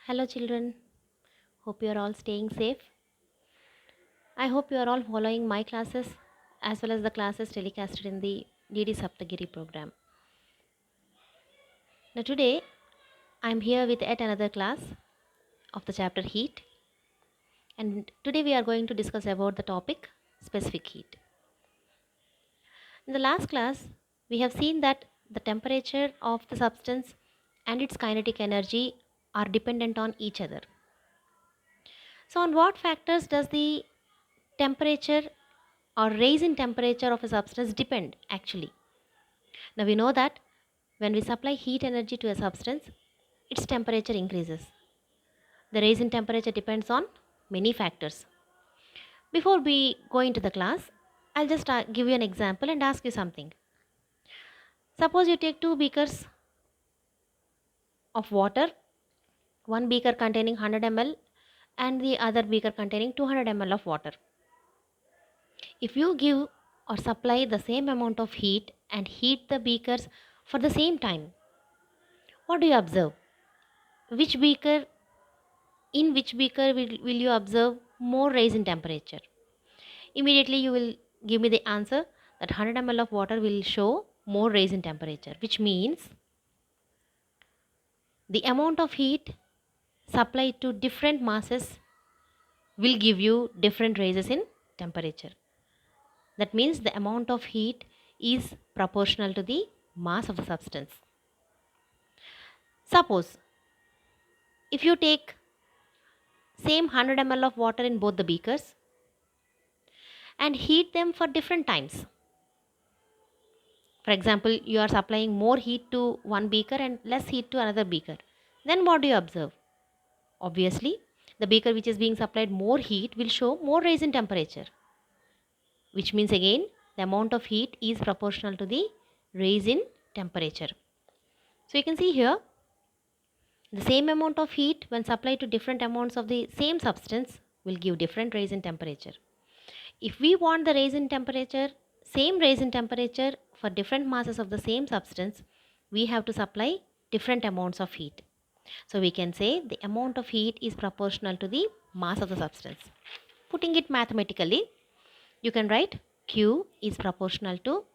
Hello, children. Hope you are all staying safe. I hope you are all following my classes as well as the classes telecasted in the DD Saptagiri program. Now, today I am here with yet another class of the chapter Heat, and today we are going to discuss about the topic specific heat. In the last class, we have seen that the temperature of the substance and its kinetic energy are dependent on each other. So, on what factors does the temperature or rise in temperature of a substance depend actually? Now we know that when we supply heat energy to a substance, its temperature increases. The rise in temperature depends on many factors. Before we go into the class, I'll just give you an example and ask you something. Suppose you take two beakers of water, one beaker containing 100 ml and the other beaker containing 200 ml of water. If you give or supply the same amount of heat and heat the beakers for the same time, what do you observe? Which beaker In which beaker will you observe more rise in temperature? Immediately you will give me the answer that 100 ml of water will show more rise in temperature, which means the amount of heat supplied to different masses will give you different rises in temperature. That means the amount of heat is proportional to the mass of the substance. Suppose if you take same 100 ml of water in both the beakers and heat them for different times. For example, you are supplying more heat to one beaker and less heat to another beaker. Then what do you observe? Obviously, the beaker which is being supplied more heat will show more rise in temperature, which means again the amount of heat is proportional to the rise in temperature. So you can see here the same amount of heat when supplied to different amounts of the same substance will give different rise in temperature. If we want the rise in temperature, same rise in temperature for different masses of the same substance, we have to supply different amounts of heat. So we can say the amount of heat is proportional to the mass of the substance. Putting it mathematically, you can write Q is proportional to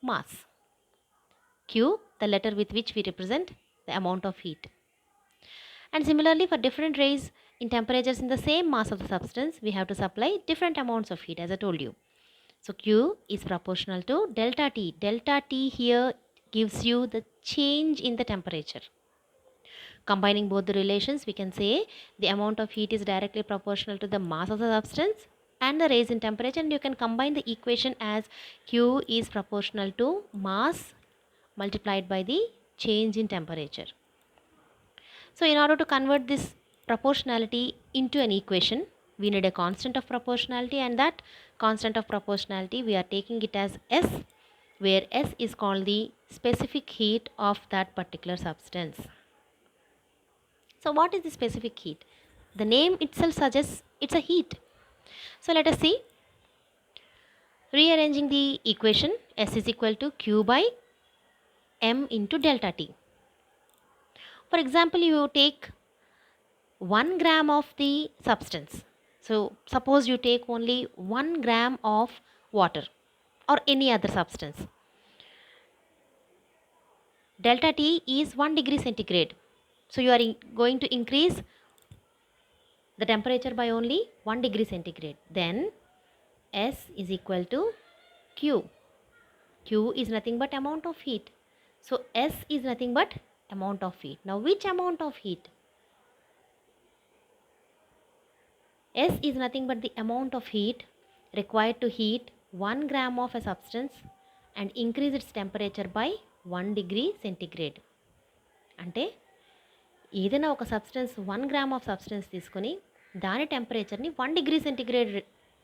mass. Q, the letter with which we represent the amount of heat. And similarly, for different rise in temperatures in the same mass of the substance, we have to supply different amounts of heat, as I told you. So Q is proportional to delta T. Delta T here gives you the change in the temperature. Combining both the relations, we can say the amount of heat is directly proportional to the mass of the substance and the rise in temperature, and you can combine the equation as Q is proportional to mass multiplied by the change in temperature. So in order to convert this proportionality into an equation, we need a constant of proportionality, and that constant of proportionality we are taking it as S, where S is called the specific heat of that particular substance. So what is the specific heat? The name itself suggests it's a heat. So let us see. Rearranging the equation, S is equal to Q by M into delta T. For example, you take 1 gram of the substance. So suppose you take only 1 gram of water or any other substance. Delta T is 1 degree centigrade. So you are going to increase the temperature by only 1 degree centigrade. Then S is equal to Q. Q is nothing but amount of heat. So S is nothing but amount of heat. Now which amount of heat? S is nothing but the amount of heat required to heat 1 gram of a substance and increase its temperature by 1 degree centigrade. అంటే ఏదైనా ఒక substance 1 gram of substance తీసుకొని దాని టెంపరేచర్ని 1 degree centigrade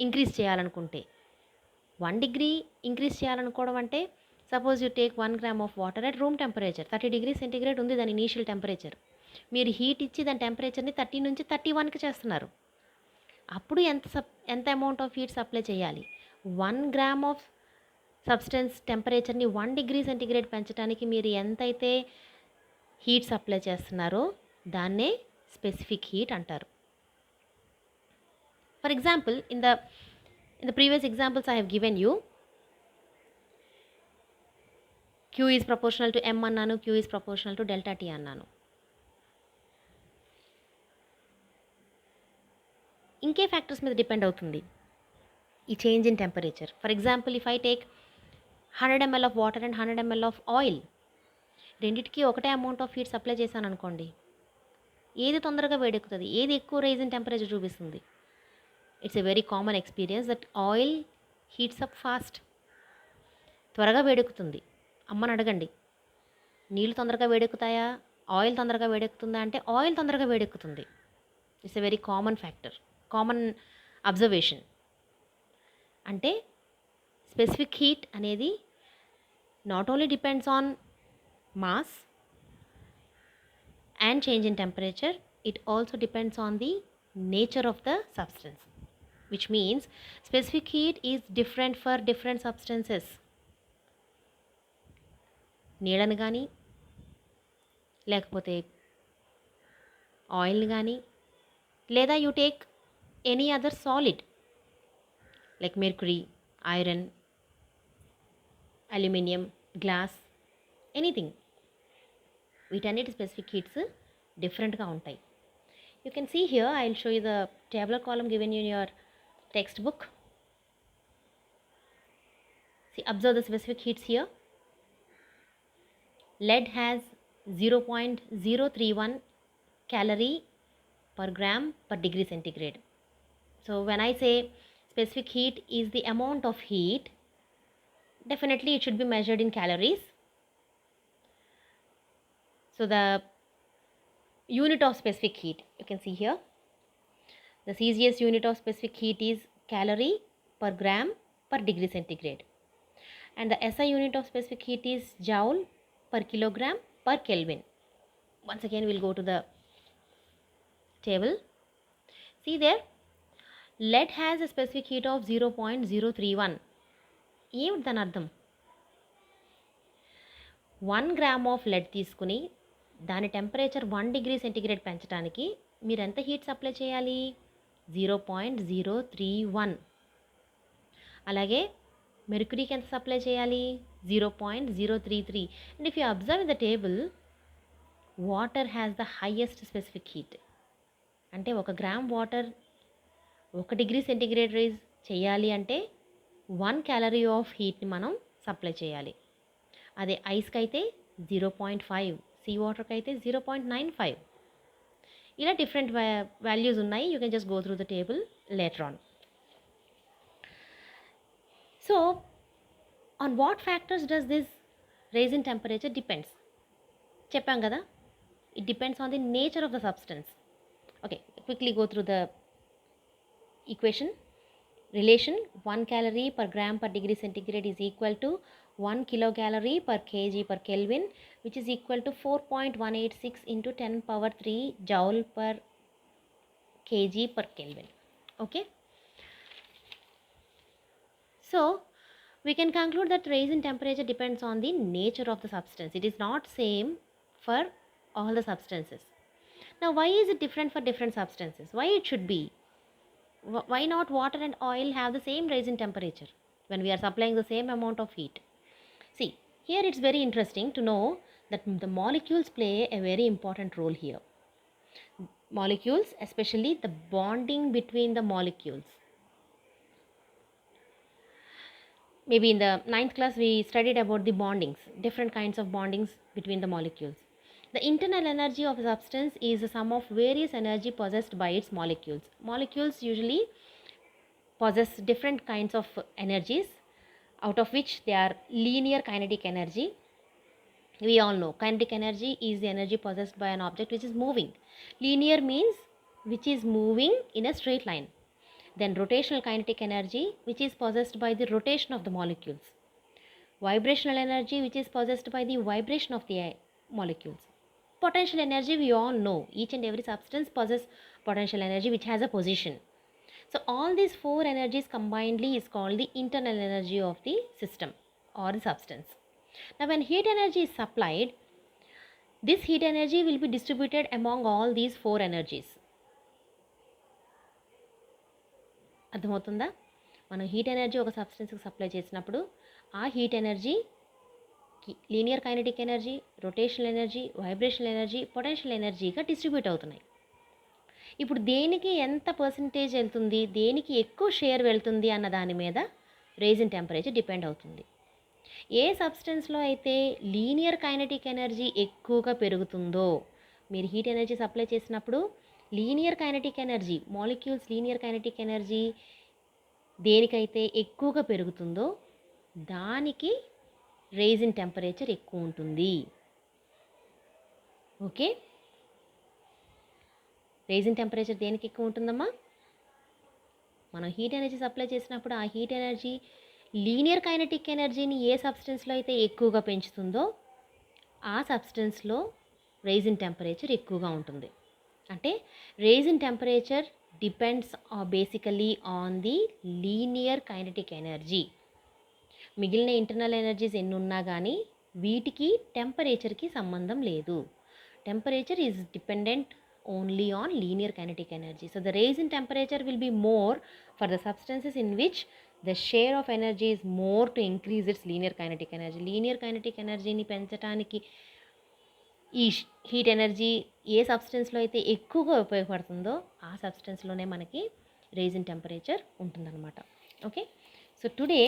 increase చేయాలనుకుంటే 1 degree increase చేయాలనుకోవడం అంటే suppose you take 1 gram of water at room temperature 30 degree centigrade ఉంది దాని initial temperature. మీరు హీట్ ఇచ్చి దాని టెంపరేచర్ని 30 నుంచి 31కి చేస్తున్నారు. అప్పుడు ఎంత అమౌంట్ ఆఫ్ హీట్ సప్లై చేయాలి? 1 గ్రామ్ ఆఫ్ సబ్స్టెన్స్ టెంపరేచర్ని 1 డిగ్రీ సెంటిగ్రేడ్ పెంచడానికి మీరు ఎంతైతే హీట్ సప్లై చేస్తున్నారో దాన్నే స్పెసిఫిక్ హీట్ అంటారు. For example in the previous examples I have given you, Q is proportional to M అన్నాను, Q is proportional to delta T అన్నాను. ఇంకే ఫ్యాక్టర్స్ మీద డిపెండ్ అవుతుంది ఈ change in temperature. For example if I take 100 ml of water and 100 ml of oil, రెండిటికి ఒకటే amount of heat supply చేశాను అనుకోండి, ఏది తొందరగా వేడెక్కుతుంది, ఏది ఎక్కువ రైజ్ ఇన్ టెంపరేచర్ చూపిస్తుంది? It's a very common experience that oil heats up fast, త్వరగా వేడెక్కుతుంది. అమ్మని అడగండి, నీళ్ళు తొందరగా వేడెక్కుతాయా, ఆయిల్ తొందరగా వేడెక్కుతుందా అంటే ఆయిల్ తొందరగా వేడెక్కుతుంది. It's a very common factor, common observation. అంటే స్పెసిఫిక్ హీట్ అనేది not only depends on mass and change in temperature, it also depends on the nature of the substance, which means specific heat is different for different substances. నీళ్ళని కానీ లేకపోతే ఆయిల్ని కానీ, లేదా you take any other solid like mercury, iron, aluminium, glass, anything, వీటన్నిటి specific heats డిఫరెంట్గా ఉంటాయి. You can see here, I will show you the tabular column given in your textbook. See, observe the specific heats here. Lead has 0.031 calorie per gram per degree centigrade. So when I say specific heat is the amount of heat, definitely it should be measured in calories. So the unit of specific heat, you can see here, the easiest unit of specific heat is calorie per gram per degree centigrade, and the SI unit of specific heat is joule per kilogram per Kelvin. Once again we'll go to the table. See there, lead has a specific heat of 0.031. ఏమిటి దాని అర్థం? 1 gram of lead తీసుకుని దాని temperature 1 degree centigrade పెంచడానికి మీరు ఎంత heat supply చేయాలి? 0.031. అలాగే మెర్క్యూరీకి ఎంత సప్లై చేయాలి? 0.033. And if you observe the table, water has the highest specific heat. అంటే 1 gram water 1 degree centigrade rise చేయాలి అంటే 1 క్యాలరీ ఆఫ్ హీట్ని మనం సప్లై చేయాలి. అదే ఐస్కి అయితే 0.5, సీ వాటర్కి అయితే 0.95. ఇలా డిఫరెంట్ వాల్యూస్ ఉన్నాయి. You can just go through the table later on. So on what factors does this rise in temperature depends? చెప్పాం కదా, it depends on the nature of the substance. Okay, quickly go through the equation. Relation 1 calorie per gram per degree centigrade is equal to 1 kilocalorie per kg per Kelvin, which is equal to 4.186 into 10 power 3 joule per kg per Kelvin. Okay, so we can conclude that rise in temperature depends on the nature of the substance. It is not same for all the substances. Now why is it different for different substances? Why it should be? Why not water and oil have the same rise in temperature when we are supplying the same amount of heat? See, here it's very interesting to know that the molecules play a very important role here. Molecules, especially the bonding between the molecules. Maybe in the 9th class we studied about the bondings, different kinds of bondings between the molecules. The internal energy of a substance is the sum of various energy possessed by its molecules. Molecules usually possess different kinds of energies, out of which they are linear kinetic energy. We all know kinetic energy is the energy possessed by an object which is moving. Linear means which is moving in a straight line. Then rotational kinetic energy, which is possessed by the rotation of the molecules. Vibrational energy, which is possessed by the vibration of the molecules. Potential energy, we all know each and every substance possesses potential energy which has a position. So all these 4 energies combinedly is called the internal energy of the system or the substance. Now when heat energy is supplied, This heat energy will be distributed among all these 4 energies. అర్థమవుతుందా? మనం heat energy ఒక సబ్స్టెన్స్కి supply చేసినప్పుడు ఆ heat energy linear kinetic energy, rotational energy, vibrational energy, potential ఎనర్జీగా distribute అవుతున్నాయి. ఇప్పుడు దేనికి ఎంత పర్సంటేజ్ వెళ్తుంది, దేనికి ఎక్కువ షేర్ వెళ్తుంది అన్న దాని మీద రేజ్ ఇన్ టెంపరేచర్ డిపెండ్ అవుతుంది. ఏ సబ్స్టెన్స్లో అయితే లీనియర్ కైనెటిక్ ఎనర్జీ ఎక్కువగా పెరుగుతుందో, మీరు హీట్ ఎనర్జీ సప్లై చేసినప్పుడు linear kinetic energy, molecules linear kinetic energy దేనికైతే ఎక్కువగా పెరుగుతుందో దానికి రేజ్ ఇన్ టెంపరేచర్ ఎక్కువ ఉంటుంది. ఓకే, రేజ్ ఇన్ టెంపరేచర్ దేనికి ఎక్కువ ఉంటుందమ్మా? మనం హీట్ ఎనర్జీ సప్లై చేసినప్పుడు ఆ హీట్ ఎనర్జీ లీనియర్ కైనెటిక్ ఎనర్జీని ఏ సబ్స్టెన్స్లో అయితే ఎక్కువగా పెంచుతుందో ఆ సబ్స్టెన్స్లో రేజ్ ఇన్ టెంపరేచర్ ఎక్కువగా ఉంటుంది. అంటే rise in temperature depends basically on the linear kinetic energy. మిగిలిన ఇంటర్నల్ ఎనర్జీస్ ఎన్ని ఉన్నా కానీ వీటికి టెంపరేచర్కి సంబంధం లేదు. Temperature is dependent only on linear kinetic energy. So the raise in temperature will be more for the substances in which the share of energy is more to increase its linear kinetic energy. Linear kinetic energy ni పెంచడానికి ఈ heat energy ఏ సబ్స్టెన్స్లో అయితే ఎక్కువగా ఉపయోగపడుతుందో ఆ సబ్స్టెన్స్లోనే మనకి raise in temperature ఉంటుందన్నమాట. Okay, so today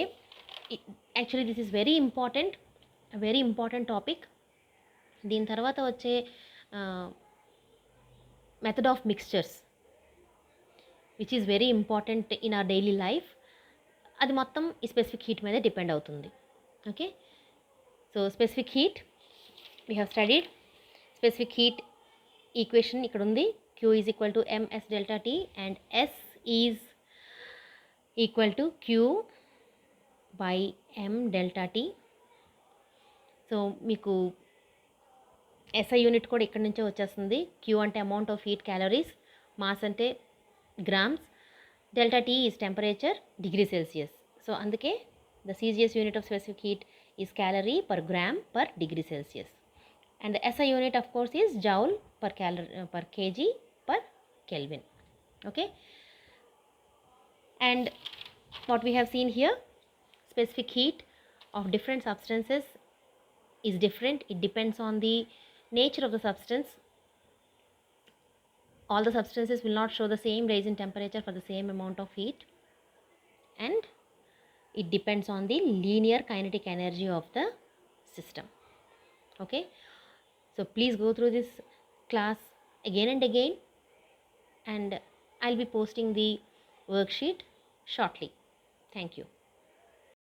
actually this is very important topic. దీని తర్వాత వచ్చే method of mixtures which is very important in our daily life, అది మొత్తం ఈ స్పెసిఫిక్ హీట్ మీద డిపెండ్ అవుతుంది. Okay, so specific heat we have studied. Specific heat equation ఇక్కడ ఉంది. Q is equal to MS delta T and S is equal to Q by M delta T. So మీకు SI unit కూడా ఇక్కడ నుంచే వచ్చేస్తుంది. Q అంటే amount of heat calories, mass అంటే grams, delta T is temperature degree Celsius. So అందుకే the CGS unit of specific heat is calorie per gram per degree Celsius and the SI unit of course is joule per kg per Kelvin. Okay, and what we have seen here, specific heat of different substances is different. It depends on the nature of the substance. All the substances will not show the same rise in temperature for the same amount of heat, and it depends on the linear kinetic energy of the system. Okay, so please go through this class again and again, and I'll be posting the worksheet shortly. Thank you.